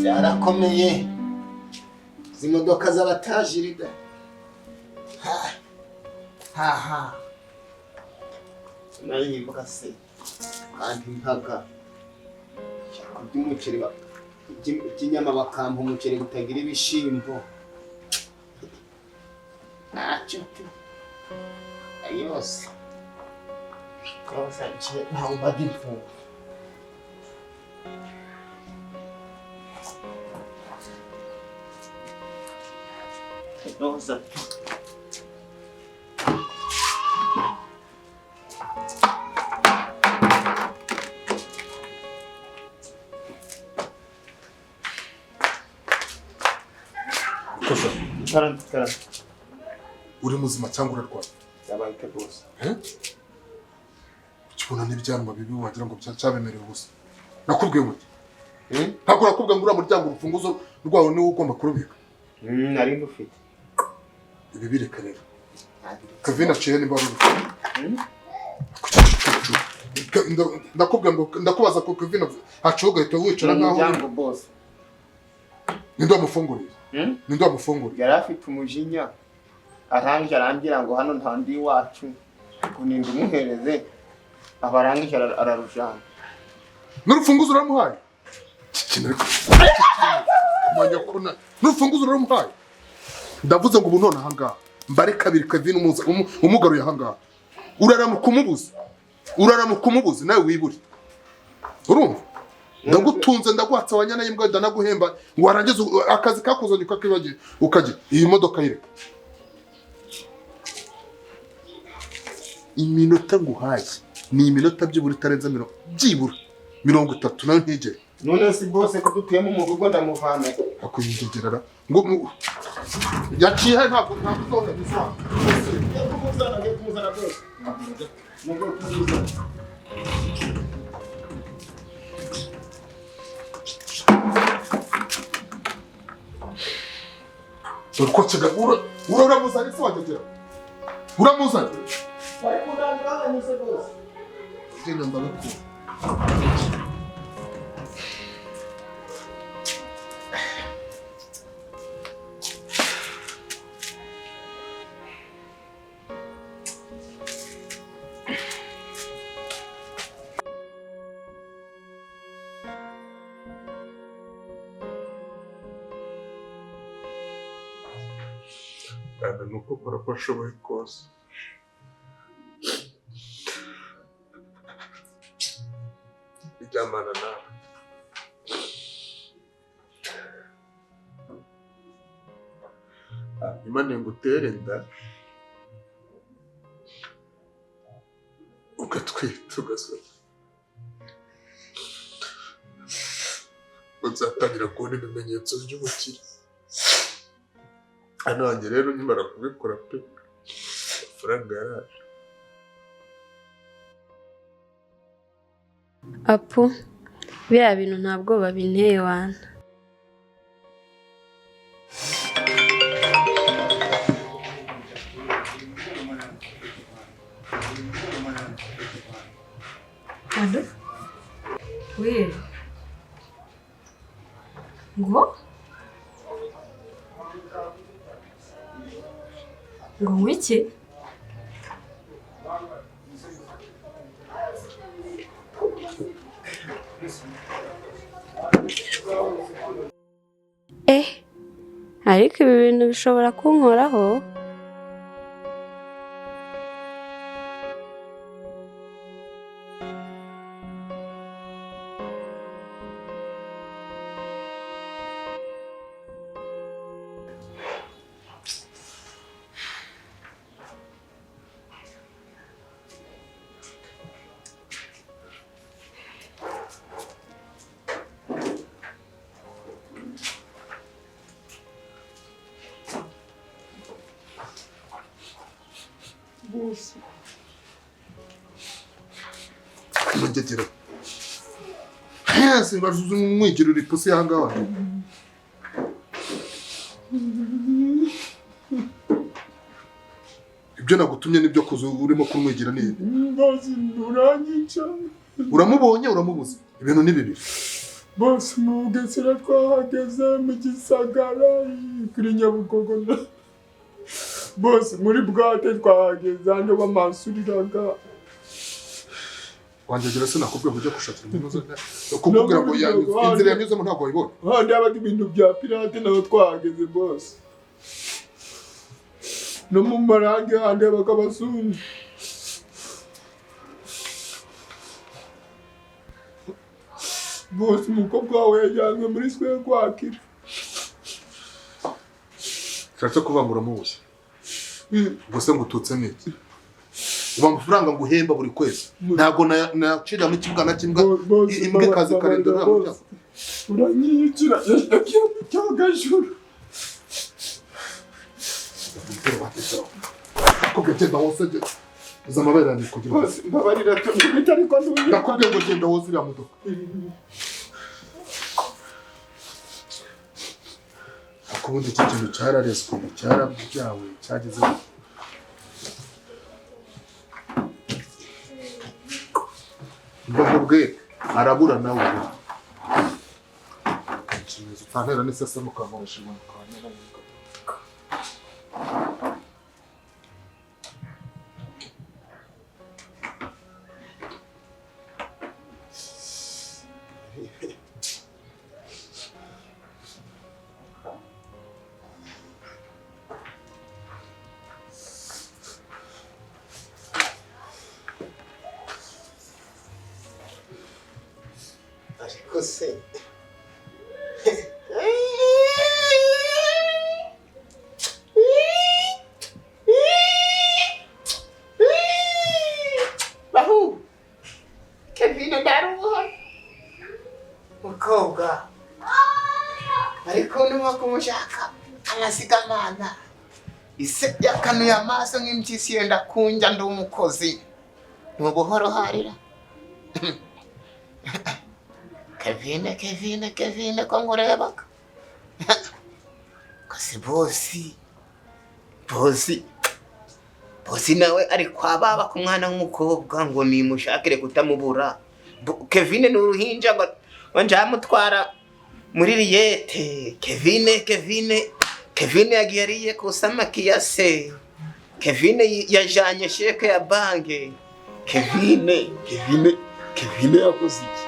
Byarakomeye zimodoka z'abatajirida ha nayimbwa se kandi mpaka cy'umuceri cy'inyama bakampa umuceri gutagira ibishimbo ntacyo ayose kose ntawe badipfu Nossa. Karanta. Uri muzima cyangwa urarwaye? Yabaye rwose. Ukibona n'ibyanwa bibi wagira ngo cyabemerera ubusa. Nakubwiye ngo ntabwo nakubwiye ngo ura muryango urufunguzo rwawe niwe ugomba kurubika. Nari ngufite. Ibi bireka rero. Kavina aciye nimba ruru. Ndakubwiye ngo ndakubaza ko Kavina hacuga ito wicara nkaho umuryango boss. Nindo amufunguriye. Nindo amufunguriye. Yari afite umujinya. Arangije arambira ngo hano nta ndi wacu. Kuninda umuhereze. Abarangije ararujana. N'urufunguzo uramuhaye? Kinere. Kumanya kuna. N'urufunguzo uramuhaye? Ndavuze ngo ubu none ahangaha mbare kabiri Kavina umugaruye ahangaha uraramuka kumubuza nawe wiburi urumva ndagutunze ndaguhatsa wanyana y'imbwa ndanaguhemba ngo warangize akazi kakuzanye ukakibagiye ukagira iyi modoka yireka iminota nguhaye ni iminota byibura itarenza byibura 30 nayo ntigere none si bose ko dutuyemo mu rugo ndamuvana akuyingegerara ngo yaciye ntabwo uzona bizana bose nubwo tuziza Urko kigagura uramuzana se wagegera uramuzana bari kundandira nese bose genda ndabako nuko barafashoboye kose bijyamana nawe imana ngutere nda ugatwita ugasoma uzatangira kubona ibimenyetso by'ubukire hano hanjye rero nyimara kubikora pe amafaranga yaraje apu biriya bintu ntabwo babinteye wana Ado? Oui. Ngo? Ngo wiki? Ariko ibi bintu bishobora kunkoraho. bose mugegera hasi bajuze umwijuru ripusi yangawa ibyo nagutumye nibyo kuzo urimo kumwigira neza bose uranyica uramubonye uramubuze ibintu ni bibiri bose mugesera twahageze mu gisagara kuri Nyabugogo bose muri bwate twahageze hano bamasuriraga wanjegera sinakubwiye kujya gushakira umunozo kukubwira ngo inzira yanyuzemo ntabwo wayibona handi abaga ibintu bya pirate nabo twahageze bose no mu marangi handi abaga abazungu bose umukobwa wawe yajyanywe muri swe kwakira shatse kuvangura mubushye gusa ngututse niki uba amafaranga nguhemba buri kwezi ntabwo nacira mu kibuga na kimbwa imbwe kazi karenda ntabwo uranyicira cyagajuru nakubwiye genda wose uza amabere ni kugira bose mbabarira tumubita ariko ntuye nakubwiye ngo genda wose iriya modoka akubundi iki kintu cyarareswe cyarabyawe cyageze mbabwe arabura nawe ikimezo utantera n'isese mukamurisha impanuka ariko se bahu Kevin ndaruha mukobwa ariko ndimo kumushaka amasigamana ise yakanuye amaso nk'impyisi yenda kunjya ndi umukozi nubuhoro harira Kevin ko ngurebaga kasi bosi nawe ari kwa baba ku mwana w'umukobwa ngo nimushakire kutamubura Kevin ni uruhinja ngo njamutwara muri riyete Kevin yagiyariye kusamaki ya se Kevin yajanye sheke ya banke Kevin yakoze iki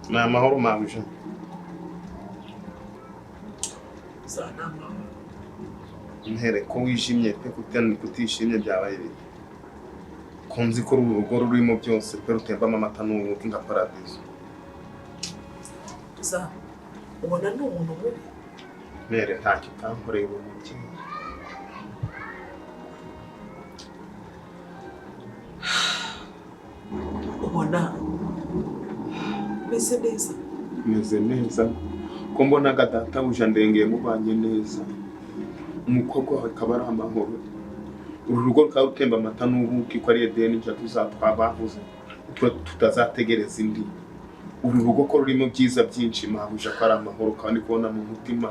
ni amahoro mabuje zanama ntere ko wishimye pe kutishimye byabaye kunzi ko urugo rurimo byose pe rutembamo amata n'ubuki nka paradizo za ubona ni umuntu mubi mere ntacyo utankoreye umuki ubona meze neza ko mbona databuja ndengeye mubanye neza umukobwa wawe akaba ari amahoro uru rugo rukaba rutemba amata n'ubuki ko ari edeni nja tuzatwabavuze tutazategereza indi uru rugo ko rurimo byiza byinshi mabuja ko ari amahoro kandi kubona mu mutima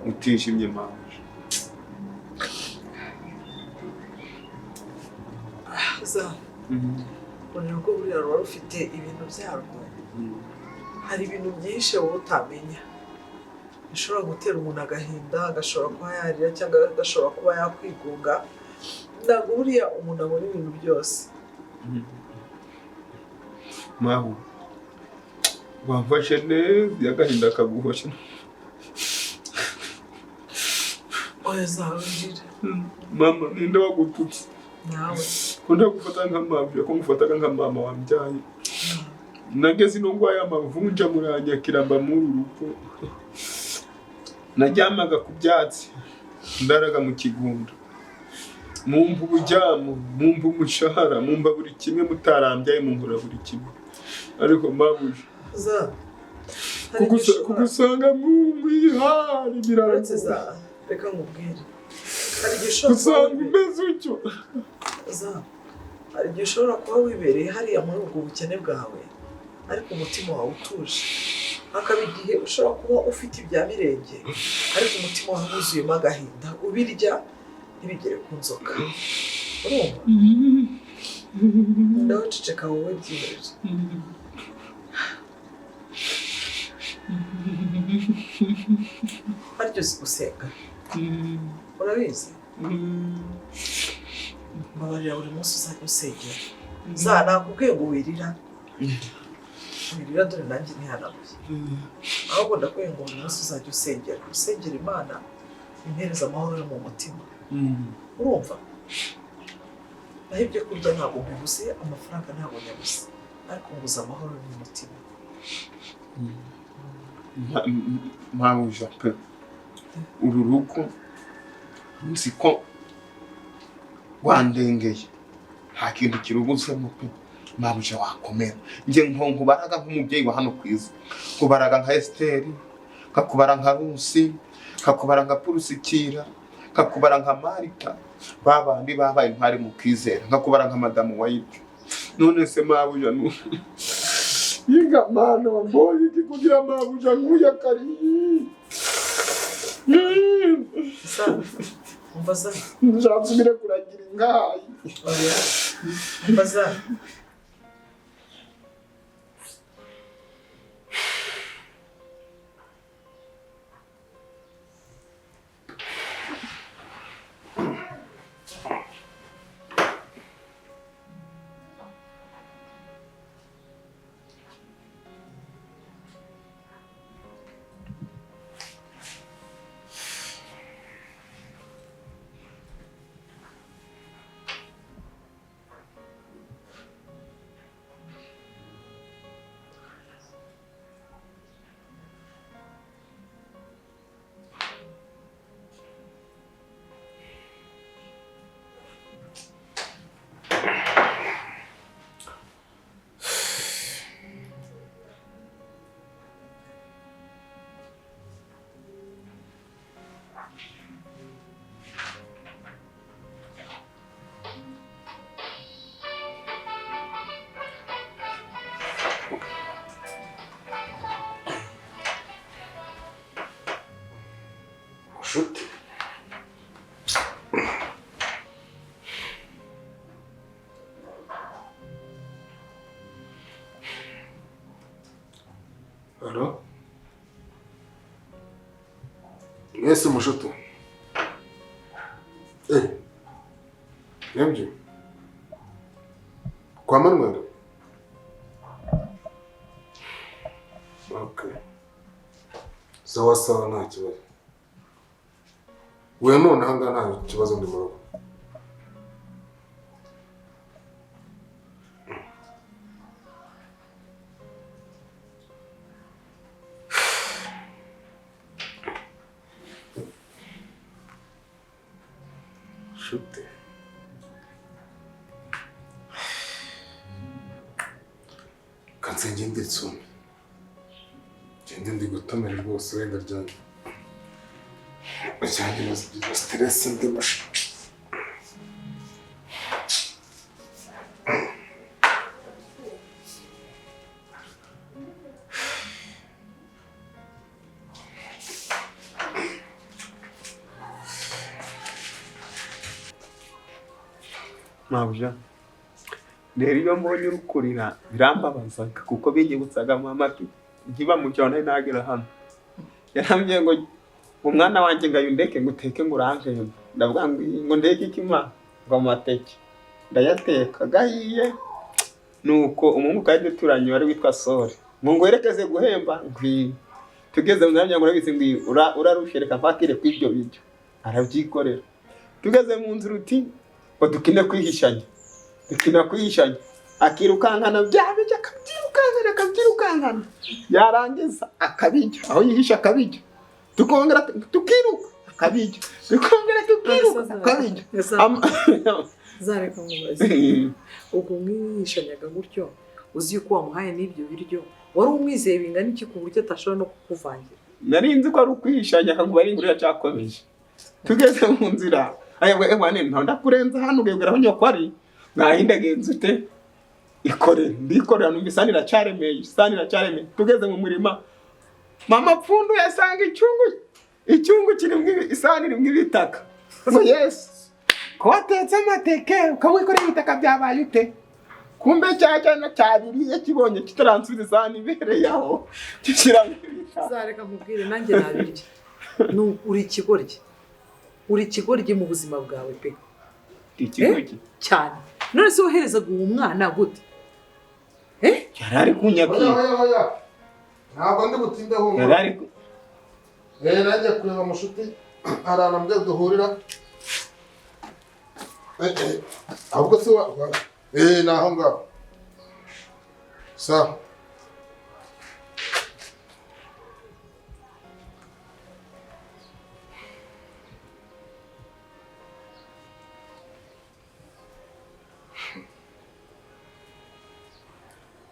utishimye mabuja za urabona ko buriya ruba rufite ibintu byarwo hari ibintu byinshi wowe utamenya bishobora gutera umuntu agahinda agashobora kuba yarira cyangwa agashobora kuba yakwigunga ntabwo buriya umuntu abona ibintu byose mahu wamfashe neza agahinda kaguhoshe oya zawinjira mama ninde wagututse nawe kunda gufata nk'amavyo ko mufataga nka mama wambyaye nageze no ngwaye amavunja muranyakira mba muri urugo najyamaga ku byatsi ndaraga mu kigunda mumva ubujyamo mumva umushahara mumva buri kimwe mutarambyaye munkura buri kimwe ariko mabuja za kugusanga mwihari biraretse za reka nkubwire hari igihe ushobora umeze utyo hari igihe ushobora kuba wibereye hariya muri ubwo bukene bwawe ariko umutima wawe utuje hakaba igihe ushobora kuba ufite ibya mirenge ariko umutima wawe wuzuyemo agahinda ubirya ntibigere ku nzoka urumva ndaho ceceka wowe byihereje haryo zigusenga urabizi mbabarira buri munsi uzajya usengera za nakubwiye ngo wirira dore nanjye ntihanabuye ahubwo ndakubwiye ngo buri munsi uzajya usengera imana impereza amahoro yo mu mutima urumva naho ibyo kurya ntabwo mbibuze amafaranga ntabwo nyabuze ariko nguze amahoro yo mu mutima mabuja pe uru rugo nzi ko wandengeye nta kintu kirubuzemo pe mabuja wakomera nje nkubaraga nk'umubyeyi wa hano kwiza nkubaraga nka Esteri kakubara nka Rusi kakubara nka Purusikira kakubara nka Marita babandi babaye intwari mu kwizera nkakubara nka madamu wa YIBYARIYE none se mabuja yiga mana wamboye iki kugira mabuja nguya kari umbaza nzasubire kuragira ingayi oya umbaza nshuti Alo? Mwese mushuti? Yabyo? Kwa Manuel? Okay. Sawa sawa nta kibazo. We none hanga nta kibazo ndi murugo. Shute. Kanse ngende tsumi. Ngende ndi gutomera rwose wenda ryanjye. Ryanjye nazigira stress ndamasha. Mabuja rero iyo mbonye urukurira birambabazaga kuko binyibutsaga mama nkiba mu cyona nagera hano yarambye ngo umwana wanjye ngayundeke nguteke ngurange ndavuga ngo ndeke ikima ngo amateke ndayateka gahiye nuko umuhungu kandi duturanye wari witwa Sore ngo ngwerekeze guhemba ngwi tugeze mu mwanya ngo urabizi ngwi urarushereka mfatire kw'ibyo biryo arabyikorera tugeze mu nzu ruti ngo dukine kwihishanya akirukankana byabijya akabyirukankana yarangiza akabijya aho yihisha akabijya tukongera tukiruka akabijya tukongera tukiruka akabijya zareka mubaze ubwo mwihishanyaga gutyo uzi yuko wamuhaye n'ibyo biryo wari umwizeye bingana iki ku buryo atashobora no kukuvangira nari nzi ko ari ukwihishanya akaguba ari ingurira cyakomeje tugeze mu nzira ayabwe ewane ndakurenza hano ugebwera aho nyoko ari nahindagenze ute ndikorera numva isani iracyaremeye tugeze mu murima mama pfundu yasanga icyungu kirimo isani irimo ibitaka ngo yesu ko watetse amateke ukawikorera ibitaka byabaye ute kumbe cyajyana cyabiriye kibonye kitaransubiza isani ibereye aho gishyiramo ibitaka zareka mubwire nanjye nabirye uri ikigoryi mu buzima bwawe pe ikigoryi cyane none se woherezaga uwo mwana gute yari ari kunyabwira ntabwo ndi butinde humva yari ari nanjye kureba mushuti arana mbwe duhurira ahubwo se naho ngaho sawa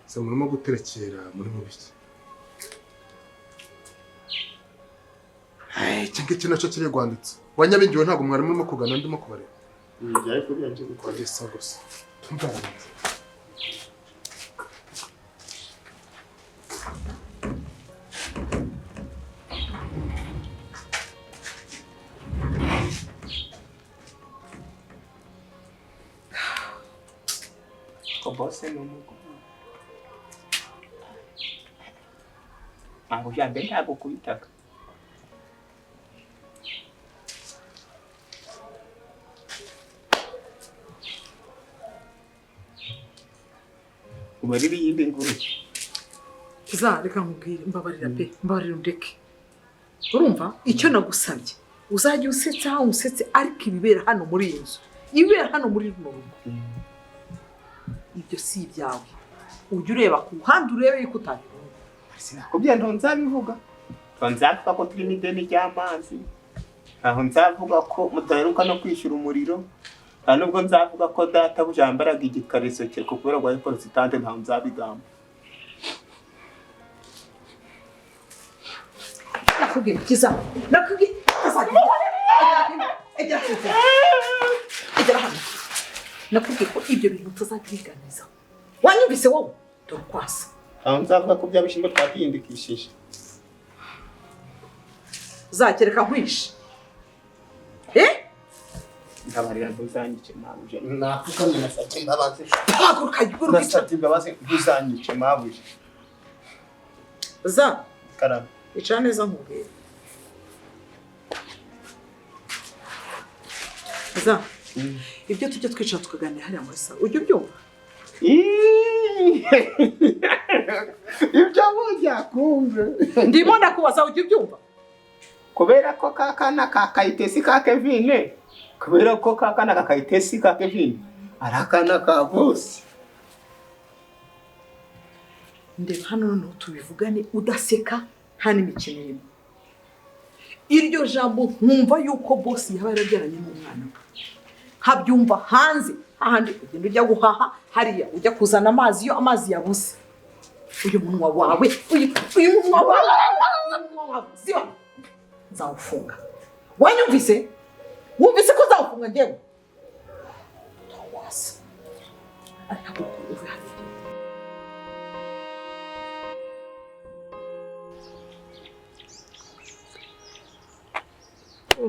se murimo guterekera muri mu biki iki ngiki nacyo kiri rwanditse wanyabingiwe ntabwo mwari murimo kugana ndimo kubareba njyaye kuri yanjye gukora gisa gusa tumbaranze ko bose n'umugo aho jambe ntabwo kubitaka ubariri yindi nguru reka nkubwire mbabarira pe mbabarira undeke urumva icyo nagusabye uzajya usetse ariko ibibera hano muri iyi nzu ibibera hano muri runo rugo ibyo si ibyawe ujya ureba ku ruhande urebe yuko utabibona sinakubwiye nzabivuga nzavuga ko turi n'ideni ry'amazi aho nzavuga ko mudaheruka no kwishyura umuriro nta nubwo nzavuga ko data bujambaraga igikariso cye kubera rwa porositante ntaho nzabigamba nakubwiye kiza nakubwiye egera hano nakubwiye ko ibyo bintu tuzabiganiza wanyumvise wowe dore kwasa aho nzavuga ko bya bishimbo twatiyindikishije uzakereka nkwishe ndabarira ntuzanyice mabuje nafukamye nasabye imbabazi haguruka nasabye imbabazi ntuzanyice mabuje za karama icara neza nkubwire za ibyo tujya twicara tukaganira hariya muri salo ujya ubyumva ibyo burya kumve ndimo ndakubaza ujya ubyumva kubera ko kakana kakayitesi ka Kevine kubera ko kakana kakayitesi ka Kevine arakana ka bose ndeba hano noneho tubivugane udaseka nta n'imikino irimo iryo jambo nkumva yuko bosi yaba yarabyaranye n'umwana we habyumva hanze ahandi ugenda ujya guhaha hariya ujya kuzana amazi iyo amazi yabuze uyu munwa wawe uyu munwa wawe ziba nzawufunga wanyumvise wumvise ko nzawufunga njyewe wasa ariko uve hano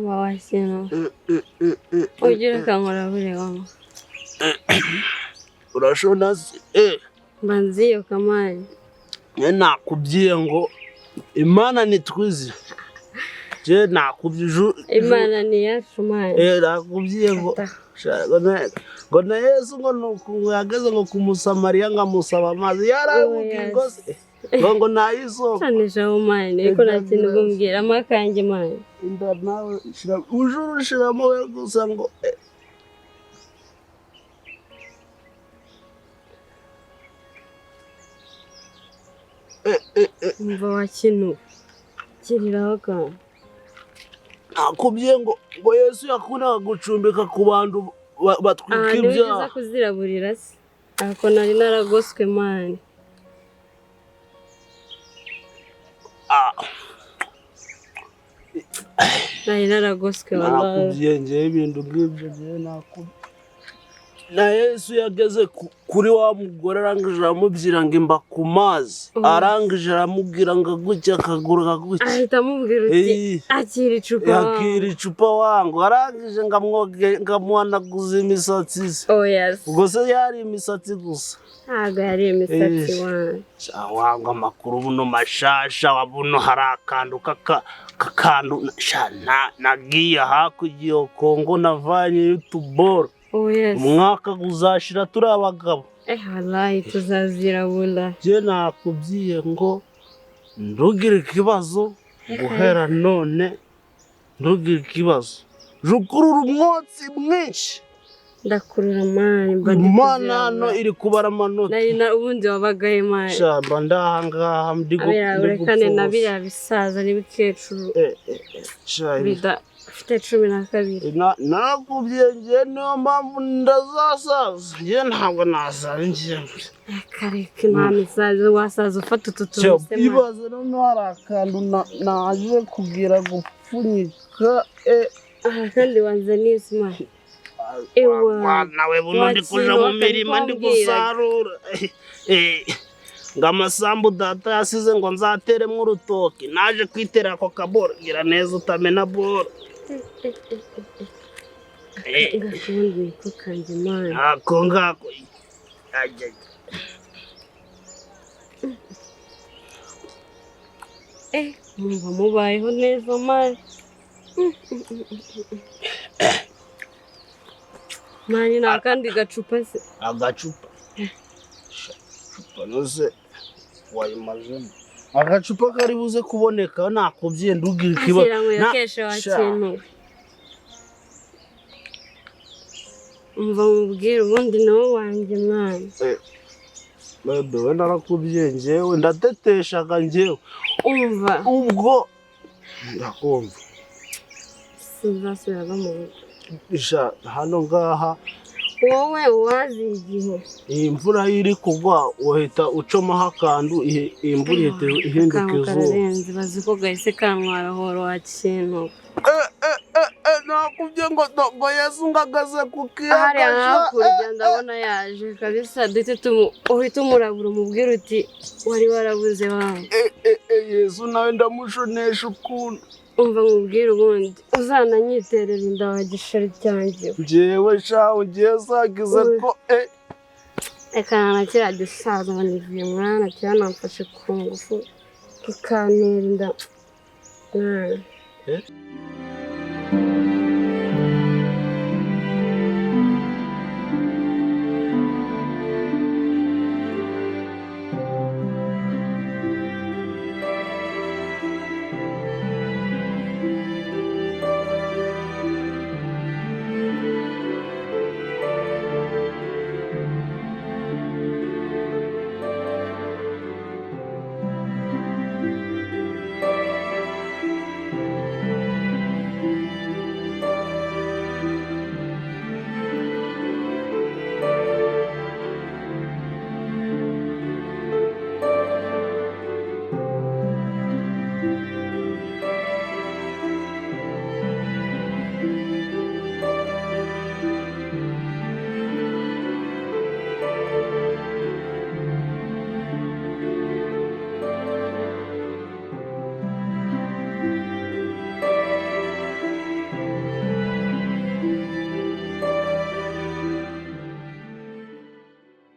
Wawasino. Ujira kankora bure wama. Urashona Banzi iyobokamana. nakubwiye ngo Imana nitwize. Je nakubwiye Imana ni yacu mana. nakubwiye ngo ngo na Yesu ngo nuko yageze ngo kumusamariya ngamusaba amazi yaramubwiye ngo se ngo nayiso Sanisha umana iko nakintu gumbwira amakanje mana. inda nawe ujuru shiramo we gusa ngo Mva wakinu. Kiriraho ka. nakubwiye ngo Yesu yakunda gucumbika ku bantu batwika Niwe ibyaha uza kuziraburira se. Ako nari naragoswe mana. Nari naragoswe wallahi. nakubwiye njyewe ibintu ngibyo njyewe nakubwiye na Yesu yageze kuri wa mugore arangije aramubwira ngo imba ku mazi arangije aramubwira ngo gutya akaguru kagutya Ahita amubwira uti akira icupa yakira icupa wangu arangije ngamuhanaguza imisatsi ze Oh yes. ubwo se yari imisatsi gusa Ntago yari imisatsi wanyu. wanga amakuru buno mashasha wabuno hari akantu kakantu nagiye hakurya iyo Kongo navanye y'utuboro Oh yes. umwaka uzashira turi abagabo Wallahi tuzazirabura. je nakubwiye ngo ndugire ikibazo guhera none ndugire ikibazo jukurura umwotsi mwinshi Ndakurura mani Imana hano iri kubara amanota nari na ubundi wabagaye mani. shamba ndahangaha Urekane na biriya bisaza n'ibikecuru bida afite 12. nakubwiye njye niyo mpamvu ndazasaza njye ntabwo nasaza njye Kareke nta misaza wasaza ufata utu tuntu se mani. ibaze noneho hari akantu naje kugira gupfunyika Kandi wanzaniye mani. Ewa nawe buno ndi kuja mu mirima ndi gusarura ngo amasambu data yasize ngo nzateremo urutoki naje kwitera ako kaboro gira neza utamena boro gakundi niko kanje mani. ako ngako Mwumva mubayeho neza mani. Mani nta kandi gacupa se. agacupa nose wayimazemo agacupa kari buze kuboneka nakubwiye ndugire ikibazo Ashyira yakeshe wakintu. Umva mubwira ubundi nawe wanjye mwana. bebe we narakubwiye njyewe ndateteshaga njyewe Umva ubwo ndakumva sinzasubiraga mu rugo. isha hano ngaha Wowe wazi igihe iyi mvura iri kugwa wahita ucomaho akantu iyi mvura ihita ihinduka izuba kararenze bazi ko gahise kantwara horo wakintu. nakubwiye ngo Yesu ngagaze ku Hariya kiyaga hakurya ndabona yaje kabisa uhita umurabura umubwira uti wari warabuze wawe. Yesu nawe ndamushonesha ukuntu Umva mubwira ubundi uzananyiterera inda wa gishari cyanjye. njyewe sha ugiye zagize ko Ekana na kiriya gisaza banivuye mwana cyanamfashe ku ngufu kikantera inda.